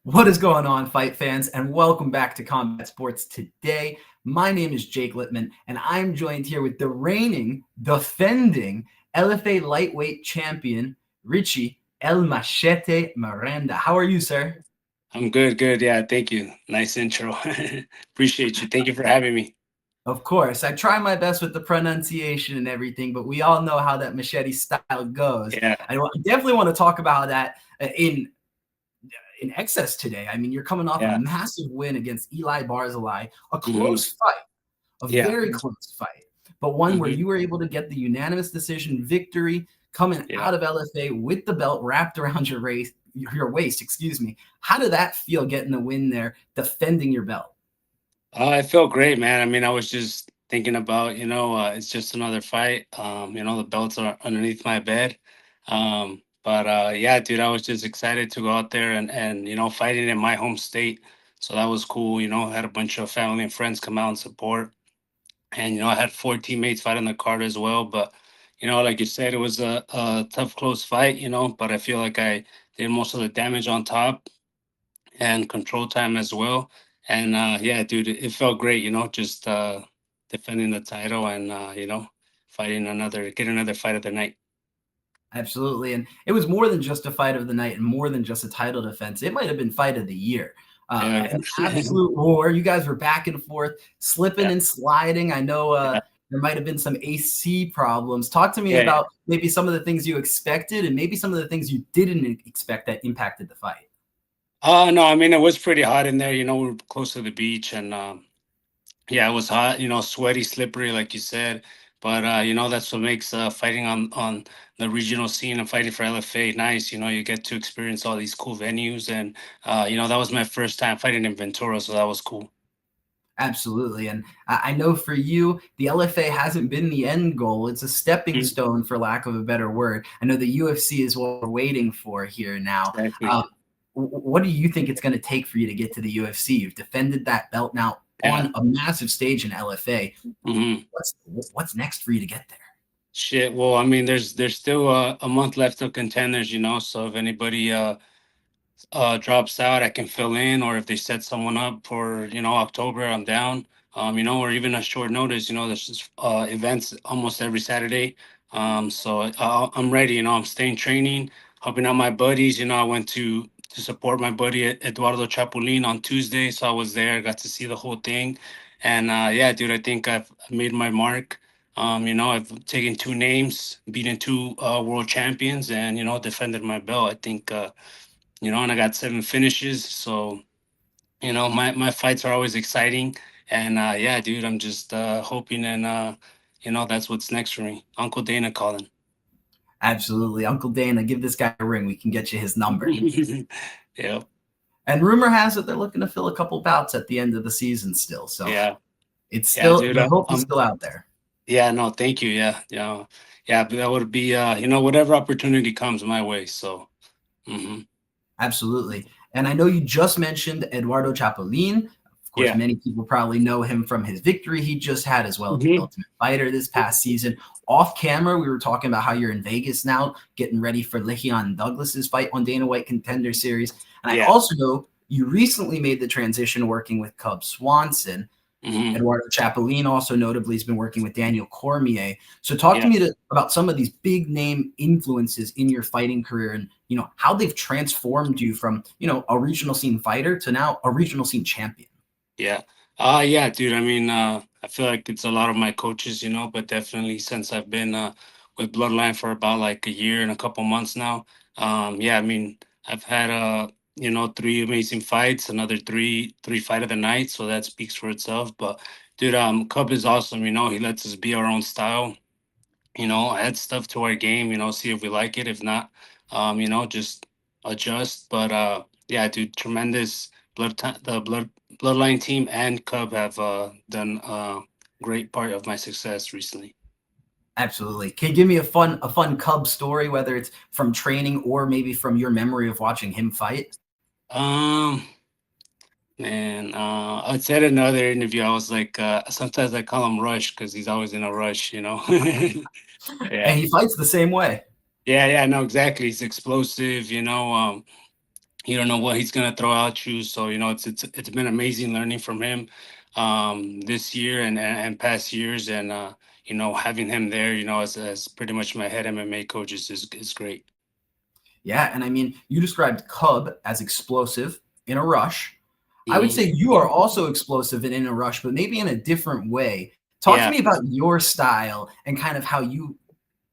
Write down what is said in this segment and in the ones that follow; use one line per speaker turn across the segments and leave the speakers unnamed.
What is going on, fight fans, and welcome back to Combat Sports Today. My name is Jake Littman, and I'm joined here with the reigning, defending LFA Lightweight champion, Richie El Machete Miranda. How are you, sir?
I'm good, good. Yeah, thank you. Nice intro. Appreciate you. Thank you for having me.
Of course, I try my best with the pronunciation and everything, but we all know how that Machete style goes.
Yeah,
I definitely want to talk about that in excess today. I mean, you're coming off a
yeah.
massive win against Eli Barzilai, a
hmm
close fight, a
Yeah,
very close fight, but one where
hmm
you were able to get the unanimous decision victory coming
yeah.
out of LFA with the belt wrapped around your waist, excuse me. How did that feel getting the win there, defending your belt?
I felt great, man. I mean, I was just thinking about, it's just another fight. The belts are underneath my bed. But yeah, dude, I was just excited to go out there and fighting in my home state. So that was cool. I had a bunch of family and friends come out and support. And I had four teammates fight on the card as well. But like you said, it was a tough, close fight. But I feel like I did most of the damage on top and control time as well. And yeah, dude, it felt great. Just defending the title and fighting get another fight of the night.
Absolutely. And it was more than just a fight of the night and more than just a title defense. It might have been fight of the year.
Yeah,
An absolute war. You guys were back and forth, slipping
yeah,
and sliding. I know
yeah,
there might have been some AC problems. Talk to me
yeah, yeah.
about maybe some of the things you expected and maybe some of the things you didn't expect that impacted the fight.
No, I mean it was pretty hot in there. We were close to the beach, and yeah, it was hot, sweaty, slippery, like you said. But that's what makes fighting on the regional scene and fighting for LFA nice. You get to experience all these cool venues, and that was my first time fighting in Ventura, so that was cool.
Absolutely. And I know for you, the LFA hasn't been the end goal. It's a stepping
Mhm.
stone, for lack of a better word. I know the UFC is what we're waiting for here now.
Exactly.
What do you think it's going to take for you to get to the UFC? You've defended that belt now
Yeah.
on a massive stage in LFA.
hmm
What's next for you to get there?
Shit. Well, I mean, there's still a month left of contenders, so if anybody drops out, I can fill in, or if they set someone up for October, I'm down. Or even a short notice. There's just, events almost every Saturday. So I'm ready. I'm staying training, helping out my buddies. I went to support my buddy Eduardo Chapulin on Tuesday, so I was there, got to see the whole thing, and yeah, dude, I think I've made my mark. I've taken two names, beaten two world champions, and defended my belt. I think. And I got seven finishes. So, my fights are always exciting. And yeah, dude, I'm just hoping and that's what's next for me. Uncle Dana calling.
Absolutely. Uncle Dana, give this guy a ring. We can get you his number.
Yeah,
And rumor has it they're looking to fill a couple bouts at the end of the season still. So
yeah,
it's
yeah,
still,
dude.
the hope is
I'm
still out there.
Yeah, no, thank you. Yeah, yeah, but that would be whatever opportunity comes my way. So hmm
Absolutely. And I know you just mentioned Eduardo Chapulin. Of course,
yeah.
many people probably know him from his victory he just had, as well as the
hmm
Ultimate Fighter this past season. Off camera, we were talking about how you're in Vegas now, getting ready for Le'Veon Douglas's fight on Dana White Contender Series. And I
Yeah.
also know you recently made the transition working with Cub Swanson.
hmm
Eduardo Chapulin also notably has been working with Daniel Cormier. So talk to
Yeah.
me about some of these big name influences in your fighting career and, how they've transformed you from, a regional scene fighter to now a regional scene champion.
Yeah. Yeah, dude. I mean, I feel like it's a lot of my coaches, but definitely since I've been with Bloodline for about like a year and a couple months now. Yeah, I mean, I've had three amazing fights, another three fight of the night, so that speaks for itself. But dude, Cub is awesome, he lets us be our own style, add stuff to our game, see if we like it. If not, just adjust. But yeah, dude, tremendous the bloodline team and Cub have done a great part of my success recently.
Absolutely. Can you give me a fun Cub story, whether it's from training or maybe from your memory of watching him fight?
Um, Man, I said in another interview, I was like, sometimes I call him Rush because he's always in a rush.
And
Yeah,
he fights the same way.
yeah, no, exactly. He's explosive. You don't know what he's gonna throw at you. So it's been amazing learning from him this year and past years, and having him there, as pretty much my head MMA coach is great.
Yeah, and I mean, you described Cub as explosive in a rush. I would
Mhm.
say you are also explosive and in a rush, but maybe in a different way. Talk to
Yeah,
me about your style and kind of how you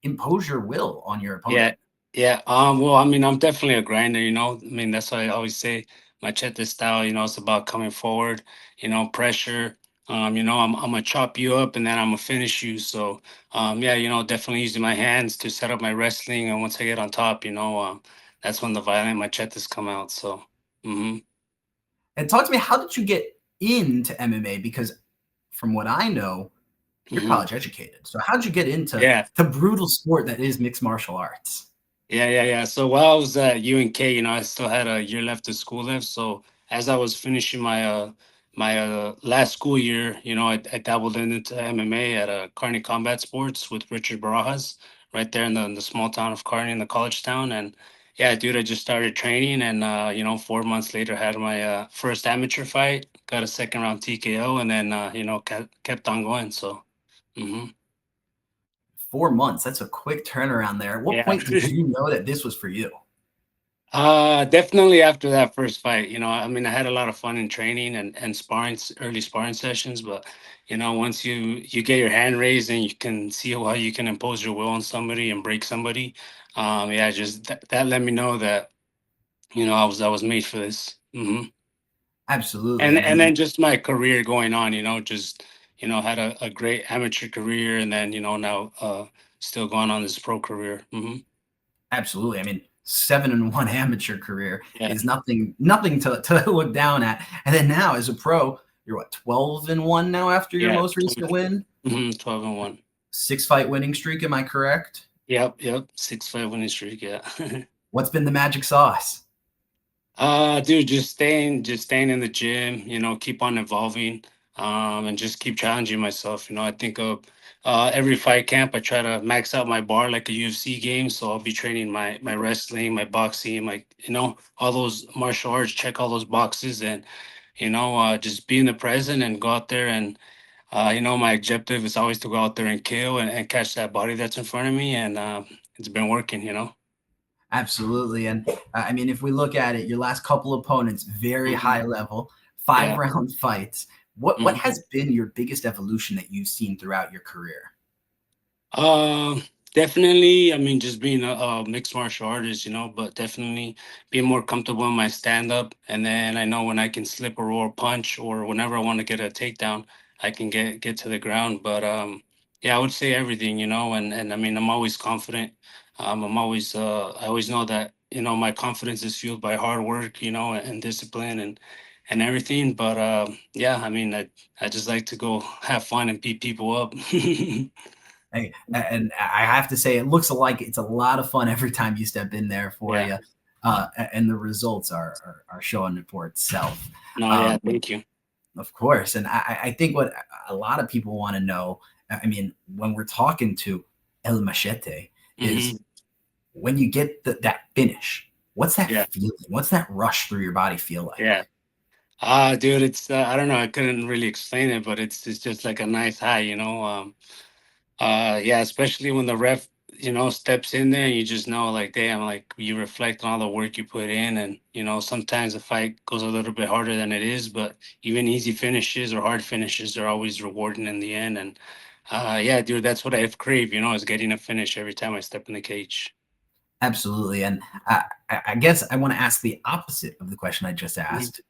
impose your will on your opponent.
yeah, yeah. Well, I mean, I'm definitely a grinder. I mean, that's why I always say Machete style. It's about coming forward. Pressure. I'm gonna chop you up and then I'm gonna finish you. So, yeah, definitely using my hands to set up my wrestling, and once I get on top, that's when the violent machetes come out. So, hmm
And talk to me, how did you get into MMA? Because from what I know, you're
hmm
college educated. So how did you get into
yeah.
the brutal sport that is mixed martial arts?
Yeah. So while I was at UNK, I still had a year left of school left. So as I was finishing my last school year, I dabbled into MMA at Kearney Combat Sports with Richard Barajas, right there in the small town of Kearney, in the college town. And yeah, dude, I just started training, and 4 months later, had my first amateur fight, got a second round TKO, and then kept on going. So. hmm
4 months. That's a quick turnaround there. At what
Yeah.
point did you know that this was for you?
Definitely after that first fight. I mean, I had a lot of fun in training and early sparring sessions, but once you get your hand raised and you can see how you can impose your will on somebody and break somebody, yeah, just that let me know that I was made for this.
Absolutely.
And
And I
and
mean,
then just my career going on, just had a great amateur career, and then now still going on this pro career.
absolutely. I mean, 7-1 amateur career
Yeah,
is nothing to look down at. And then now as a pro, you're what, 12-1 now after your
yeah,
most recent win?
12-1.
6-fight winning streak, am I correct?
Yep. 6-5 winning streak. Yeah.
What's been the magic sauce?
Dude, just staying in the gym. Keep on evolving, and just keep challenging myself. I think of every fight camp, I try to max out my bar like a UFC game. So I'll be training my wrestling, my boxing, all those martial arts. Check all those boxes, and just be in the present and go out there. And my objective is always to go out there and kill and catch that body that's in front of me, and it's been working.
Absolutely. And I mean, if we look at it, your last couple opponents, very
hmm
high level, five
Yeah.
round fights. What
Mhm.
has been your biggest evolution that you've seen throughout your career?
Uh, Definitely. I mean, just being a mixed martial artist, but definitely being more comfortable in my stand up. And then I know when I can slip a raw punch, or whenever I want to get a takedown, I can get to the ground. But yeah, I would say everything, and I mean, I'm always confident. I always know that, my confidence is fueled by hard work, and discipline and everything. But yeah, I mean, I just like to go have fun and beat people up.
And I have to say, it looks like it's a lot of fun every time you step in there for
Yeah.
you. And the results are showing it for itself.
No, yeah,
Um,
thank you.
of course. And I think what a lot of people want to know, I mean, when we're talking to El Machete, is
hmm
when you get that finish, what's that
Yeah,
feeling? What's that rush through your body feel like?
yeah. Dude, it's I don't know. I couldn't really explain it, but it's just like a nice high. Yeah, especially when the ref, steps in there, you just know, like, damn, like you reflect on all the work you put in, and sometimes the fight goes a little bit harder than it is, but even easy finishes or hard finishes are always rewarding in the end. And yeah, dude, that's what I crave. Is getting a finish every time I step in the cage.
Absolutely. And I guess I want to ask the opposite of the question I just
Mhm.
asked.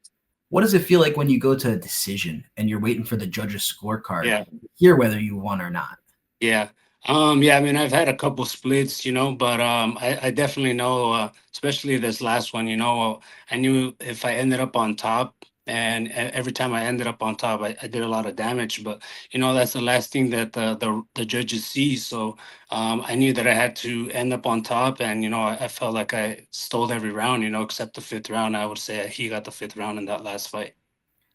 What does it feel like when you go to a decision and you're waiting for the judge's scorecard
Yeah.
to hear whether you won or not?
Yeah. Yeah, I mean, I've had a couple splits, but I definitely know, especially this last one, I knew if I ended up on top, and every time I ended up on top, I did a lot of damage. But that's the last thing that the judges see. So I knew that I had to end up on top, and I felt like I stole every round, except the fifth round. I would say he got the fifth round in that last fight.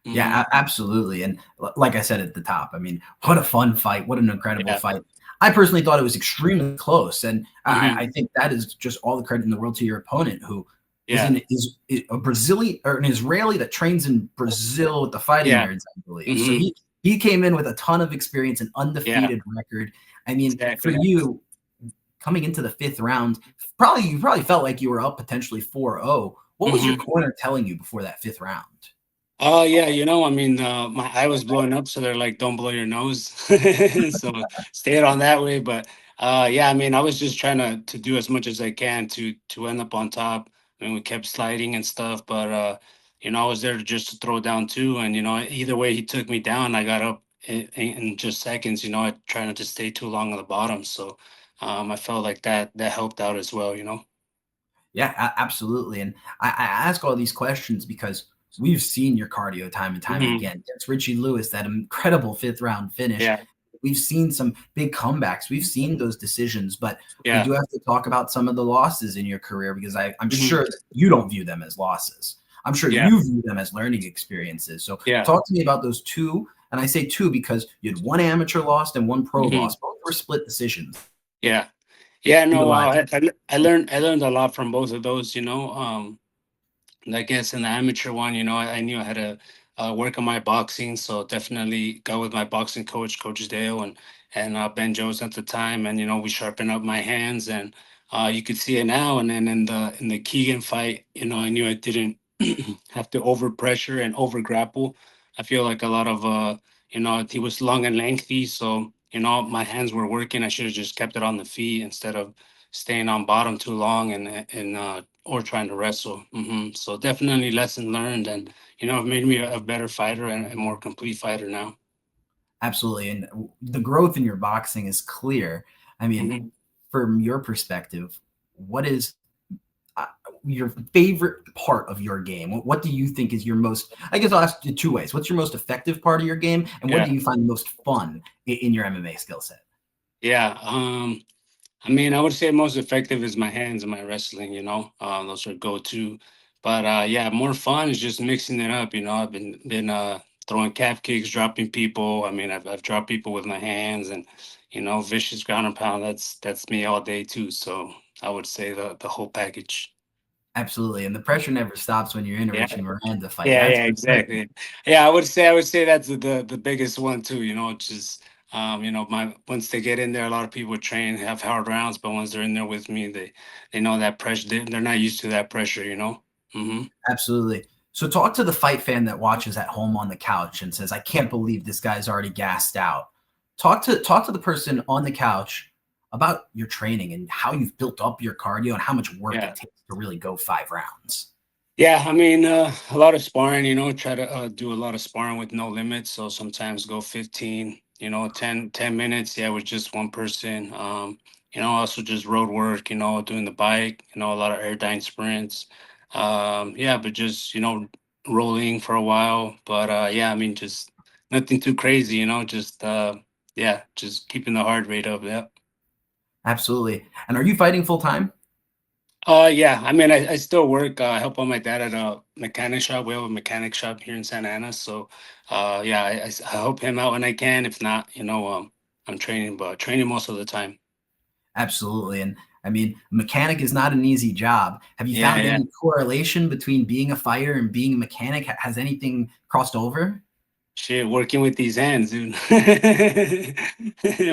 Yeah, absolutely. And like I said at the top, I mean, what a fun fight. What an incredible
Yeah.
fight. I personally thought it was extremely close. And
hmm
I think that is just all the credit in the world to your opponent, who
Yeah.
is a Brazilian or an Israeli that trains in Brazil with the fighting
Yeah.
nerds, I believe. So
Hmm.
he came in with a ton of experience and
Yeah.
undefeated record. I mean, for
Exactly.
you coming into the fifth round, you probably felt like you were up potentially 4-0. What was your
Hmm.
corner telling you before that fifth round?
Oh yeah, I mean, my eye was blowing up, so they're like, "Don't blow your nose," so stay it on that way. But yeah, I mean, I was just trying to do as much as I can to end up on top. I mean, we kept sliding and stuff, but I was there just to throw down too. And either way he took me down, I got up in just seconds. I try not to stay too long on the bottom, so I felt like that helped out as well.
Yeah, absolutely. And I ask all these questions because we've seen your cardio time and time
Hmm.
again. It's Richie Lewis, that incredible fifth round finish.
Yeah,
We've seen some big comebacks. We've seen those decisions, but we
yeah,
do have to talk about some of the losses in your career because I'm
hmm,
sure that you don't view them as losses. I'm sure
yeah,
you view them as learning experiences. So
yeah.
talk to me about those two. And I say two because you had one amateur loss and one pro
Hmm.
loss. Both were split decisions.
Yeah. Yeah, no,
Utilize.
I learned a lot from both of those. And I guess in the amateur one, I knew I had to work on my boxing, so definitely got with my boxing coach, Coach Dale, and Ben Jones at the time, and we sharpened up my hands, and you could see it now. And then in the Keegan fight, I knew I didn't have to over pressure and over grapple. I feel like a lot of he was long and lengthy, so my hands were working. I should have just kept it on the feet instead of staying on bottom too long and or trying to wrestle. So definitely lesson learned, and it made me a better fighter and a more complete fighter now.
Absolutely. And the growth in your boxing is clear. I mean,
Hmm.
from your perspective, what is uh, your favorite part of your game? What do you think is your most, I guess I'll ask you two ways. What's your most effective part of your game? And what
Yeah,
do you find most fun in your MMA skill set?
yeah. I mean, I would say most effective is my hands and my wrestling. Those are go to. But yeah, more fun is just mixing it up. I've been throwing calf kicks, dropping people. I mean, I've dropped people with my hands, and vicious ground and pound. That's me all day too. So I would say the whole package.
Absolutely. And the pressure never stops when you're in a
Yeah.
Richie Miranda fight.
Yeah,
That's
yeah,
for certain.
exactly. Yeah, I would say that's the biggest one too. Just my once they get in there, a lot of people train have hard rounds, but once they're in there with me, they know that pressure. They're not used to that pressure. Hmm.
Absolutely. So talk to the fight fan that watches at home on the couch and says, "I can't believe this guy's already gassed out." Talk to the person on the couch about your training and how you've built up your cardio and how much work
Yeah.
it takes to really go 5 rounds.
Yeah, I mean, a lot of sparring, try to do a lot of sparring with no limits. So sometimes go 15, 10 minutes, yeah, with just one person. Also just road work, doing the bike, a lot of airdyne sprints. Yeah, but just, rolling for a while. But yeah, I mean, just nothing too crazy, just, yeah, just keeping the heart rate up. Yeah.
Absolutely. And are you fighting full time?
Yeah. I mean, I still work. I help out my dad at a mechanic shop. We have a mechanic shop here in Santa Ana. So, yeah, I help him out when I can. If not, I'm training, but training most of the time.
Absolutely. And I mean, mechanic is not an easy job. Have you
Yeah,
found
yeah.
any correlation between being a fighter and being a mechanic? Has anything crossed over?
Shit, working with these hands, dude.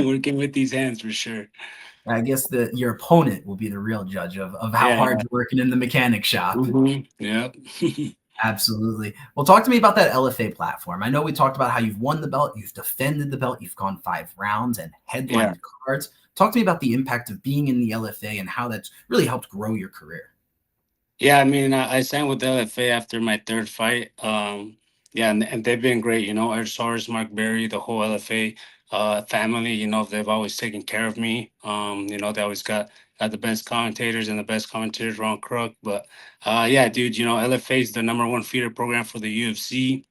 Working with these hands for sure.
I guess your opponent will be the real judge of how
Yeah,
hard
yeah.
you're working in the mechanic shop.
Yeah.
Absolutely. Well, talk to me about that LFA platform. I know we talked about how you've won the belt, you've defended the belt, you've gone 5 rounds and
Yeah.
headlined cards. Talk to me about the impact of being in the LFA and how that's really helped grow your career.
Yeah, I mean, I signed with the LFA after my third fight. Yeah, and they've been great. Ars, Mark Berry, the whole LFA family. They've always taken care of me. They always got the best commentators and the best commentators around Crook. But yeah, dude, LFA is the number one feeder program for the UFC.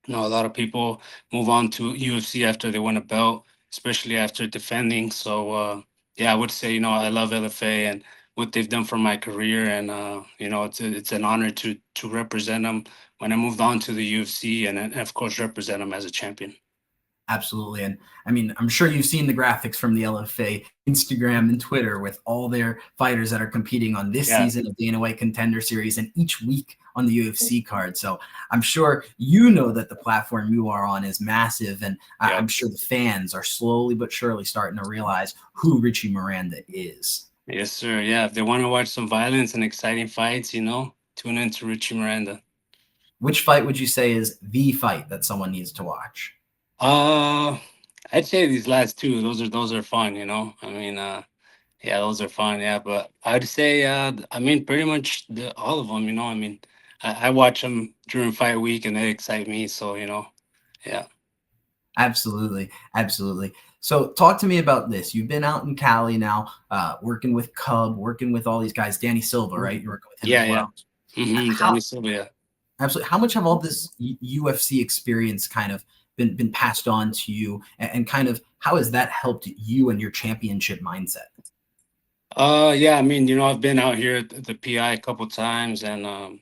A lot of people move on to UFC after they win a belt, especially after defending. So yeah, I would say I love LFA and what they've done for my career, and it's an honor to represent them when I moved on to the UFC, and of course represent them as a champion.
Absolutely. And I mean, I'm sure you've seen the graphics from the LFA Instagram and Twitter with all their fighters that are competing on this
Yeah,
season of Dana White Contender Series and each week on the UFC card. So I'm sure you know that the platform you are on is massive. And
yeah.
I'm sure the fans are slowly but surely starting to realize who Richie Miranda is.
Yes, sir. Yeah, if they want to watch some violence and exciting fights, tune into Richie Miranda.
Which fight would you say is the fight that someone needs to watch?
Uh, I'd say these last two. Those are fun. I mean, yeah, those are fun. Yeah, but I'd say, I mean, pretty much all of them. I mean, I watch them during fight week, and they excite me. So yeah.
Absolutely. Absolutely. So talk to me about this. You've been out in Cali now, working with Cub, working with all these guys, Danny Silva, right? You're working with him
Yeah,
as
yeah.
well.
Danny
How
Silva, yeah.
absolutely how much have all this UFC experience kind of been passed on to you and kind of how has that helped you and your championship mindset?
Yeah. I mean, I've been out here at the PI a couple times, and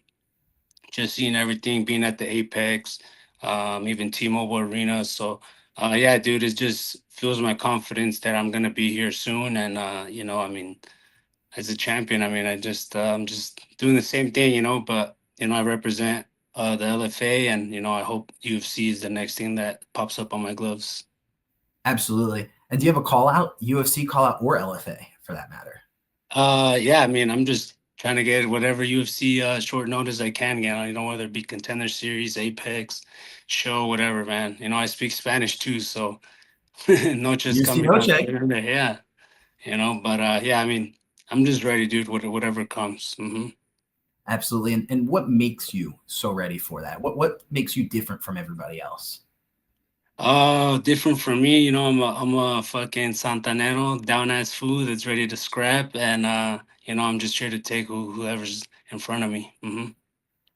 just seeing everything, being at the Apex, even T-Mobile Arena. So, yeah, dude, it just fuels my confidence that I'm gonna be here soon. And I mean, as a champion, I mean, I'm just doing the same thing, but I represent the LFA, and I hope UFC is the next thing that pops up on my gloves.
Absolutely. And do you have a call out, UFC call out or LFA for that matter?
Yeah, I mean, I'm just trying to get whatever UFC short notice I can get. Whether it be Contender Series, Apex, show, whatever, man. I speak Spanish too, so no just
UFC
coming out
Noche.
there. Yeah, but yeah, I mean, I'm just ready, dude. Whatever comes.
Absolutely. And what makes you so ready for that? What makes you different from everybody else?
Different from me, I'm a fucking Santanero, down ass food that's ready to scrap, and I'm just here to take whoever's in front of me.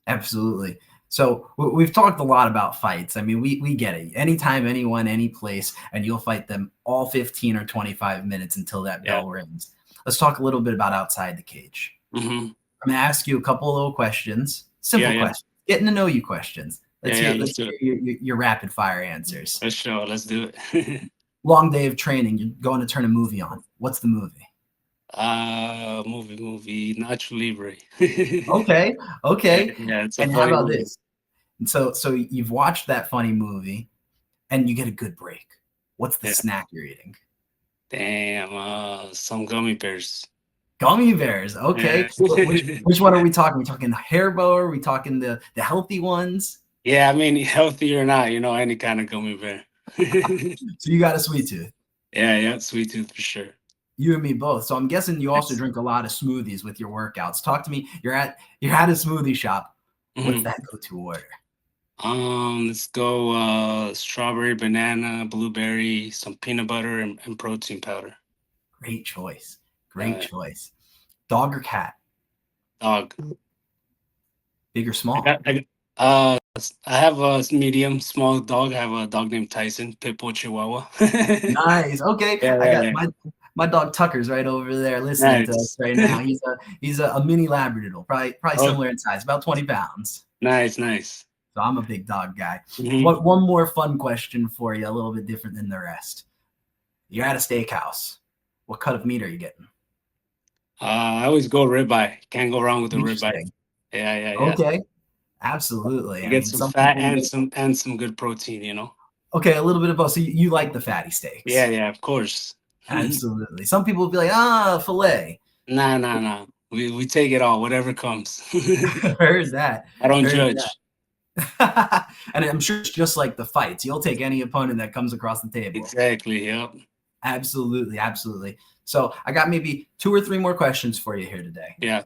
Absolutely. So we've talked a lot about fights. I mean, we get it. Anytime, anyone, any place, and you'll fight them all 15 or 25 minutes until that
Yeah.
bell rings. Let's talk a little bit about outside the cage.
Mm-hmm.
I'm gonna ask you a couple of little questions,
Yeah,
simple
yeah,
questions, getting to know you questions.
yeah,
Let's
yeah.
hear
Let's
let's
do
hear
it.
your rapid fire answers.
Let's show. Let's do it.
Long day of training. You're going to turn a movie on. What's the movie?
Movie, Nacho Libre.
Okay,
Yeah,
okay.
yeah, it's a
And how
funny
about
movie.
this? So you've watched that funny movie and you get a good break. What's the
Yeah.
snack you're eating?
Damn, some gummy bears.
Gummy bears. Okay.
Yeah.
Which one are we talking? Are we talking Haribo? Are we talking the healthy ones?
Yeah, I mean, healthy or not, any kind of gummy bear.
So you got a sweet tooth.
Yeah, yeah, sweet tooth for sure.
You and me both. So I'm guessing you also
Yes.
drink a lot of smoothies with your workouts. Talk to me. You're at a smoothie shop. What's
Mhm.
that go-to order?
Let's go strawberry, banana, blueberry, some peanut butter, and protein powder.
Great choice. Great
Uh,
choice. Dog or cat?
dog.
Big or
I
small?
got, I got, I have a medium, small dog. I have a dog named Tyson, pit bull Chihuahua.
Nice. Okay.
Yeah,
I
yeah,
got
yeah.
my dog Tucker's right over there listening to us
Nice.
right now. He's a mini Labradoodle, probably
Oh,
similar in size, about 20 pounds.
nice, nice.
So I'm a big dog guy.
Hmm.
One more fun question for you, a little bit different than the rest. You're at a steakhouse. What cut of meat are you getting?
I always go ribeye. Can't go wrong with a ribeye.
Interesting.
Yeah, yeah, yeah.
Okay. Absolutely.
You
I
get
mean,
some
some
fat
people
and
get
some good protein.
okay, a little bit of both. So you like the fatty
Yeah,
steaks.
yeah, of course.
Absolutely. Some people will be like, filet.
Nah, nah, nah. We take it all, whatever comes.
Heard that.
I don't
Heard
judge.
that. And I'm sure it's just like the fights. You'll take any opponent that comes across the table.
Exactly. Yep.
Absolutely. Absolutely. So I got maybe 2 or 3 more questions for you here today.
Yeah.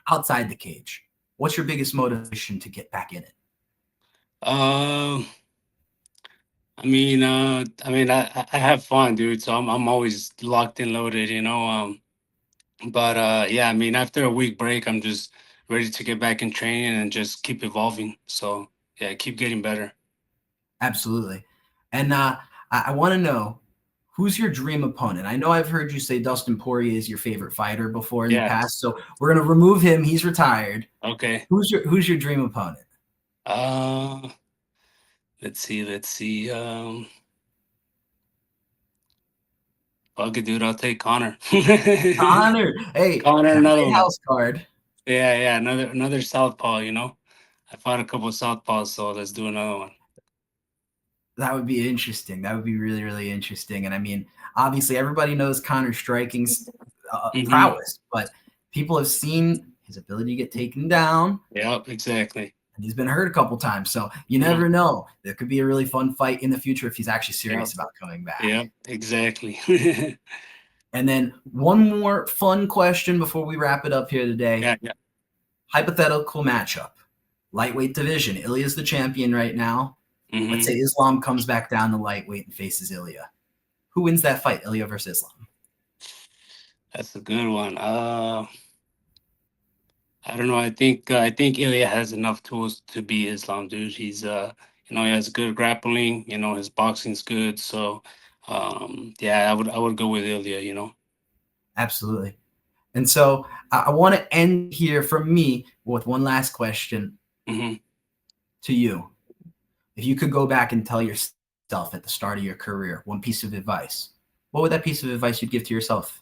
Outside the cage, what's your biggest motivation to get back in it?
Um. I have fun, dude. So I'm always locked and loaded. But yeah, I mean, after a week break, I'm just ready to get back in training and just keep evolving. So yeah, keep getting better.
Absolutely. And I want to know who's your dream opponent? I know I've heard you say Dustin Poirier is your favorite fighter before in the
Yeah.
past. So we're going to remove him. He's retired.
Okay.
Who's your dream opponent?
Uh, let's see. Let's see. Fuck it, dude. I'll take Connor.
Connor, hey,
Connor,
that's
another
a
one.
house card.
Yeah, another southpaw. I fought a couple of southpaws, so let's do another one.
That would be interesting. That would be really, really interesting. And I mean, obviously, everybody knows Connor's striking
Mm-hmm.
prowess, but people have seen his ability to get taken down.
Yep, exactly.
And he's been hurt a couple times, so you
Yep,
never know. There could be a really fun fight in the future if he's actually
yep,
serious about coming back.
yep, exactly.
And then one more fun question before we wrap it up here today.
Yeah.
Hypothetical matchup. Lightweight division. Ilya's the champion right now. Let's
Mm-hmm.
say Islam comes back down to lightweight and faces Ilya. Who wins that fight, Ilya versus Islam?
That's a good one. I don't know. I think Ilya has enough tools to beat Islam, dude. He has good grappling. His boxing's good. So, yeah, I would go with Ilya.
Absolutely. And so I want to end here from me with one last question
Hmm.
to you. If you could go back and tell yourself at the start of your career one piece of advice, what would that piece of advice you'd give to yourself?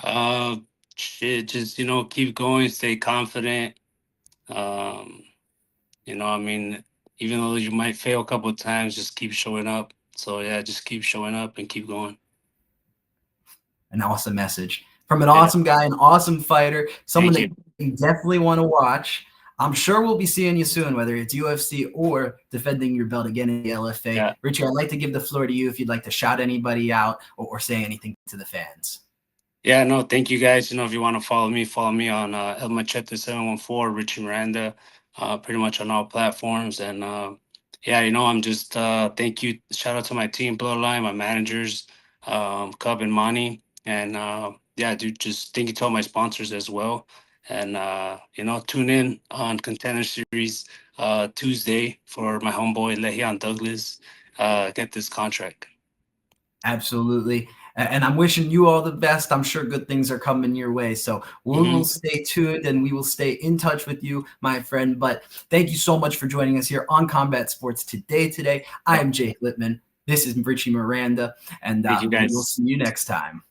Uh, Shit, just keep going, stay confident. Um, I mean, even though you might fail a couple of times, just keep showing up. So yeah, just keep showing up and keep going.
An awesome message from an
Yeah,
awesome guy, an awesome fighter, someone
thank
that
you.
you definitely want to watch. I'm sure we'll be seeing you soon, whether it's UFC or defending your belt again in the LFA.
Yeah.
Richie, I'd like to give the floor to you if you'd like to shout anybody out or say anything to the fans.
Yeah, no, thank you guys. If you want to follow me on El Machete 714, Richie Miranda, pretty much on all platforms. And yeah, I'm just thank you. Shout out to my team, Bloodline, my managers, Cub and Monty. And yeah, dude, just thank you to all my sponsors as well. And tune in on Contender Series Tuesday for my homeboy Lehian Douglas. Get this contract.
Absolutely. And I'm wishing you all the best. I'm sure good things are coming your way. So we will
Hmm.
stay tuned and we will stay in touch with you, my friend. But thank you so much for joining us here on Combat Sports Today. I
Yeah,
am Jake Littman. This is Richie Miranda, and
thank you
we will
guys.
see you next time.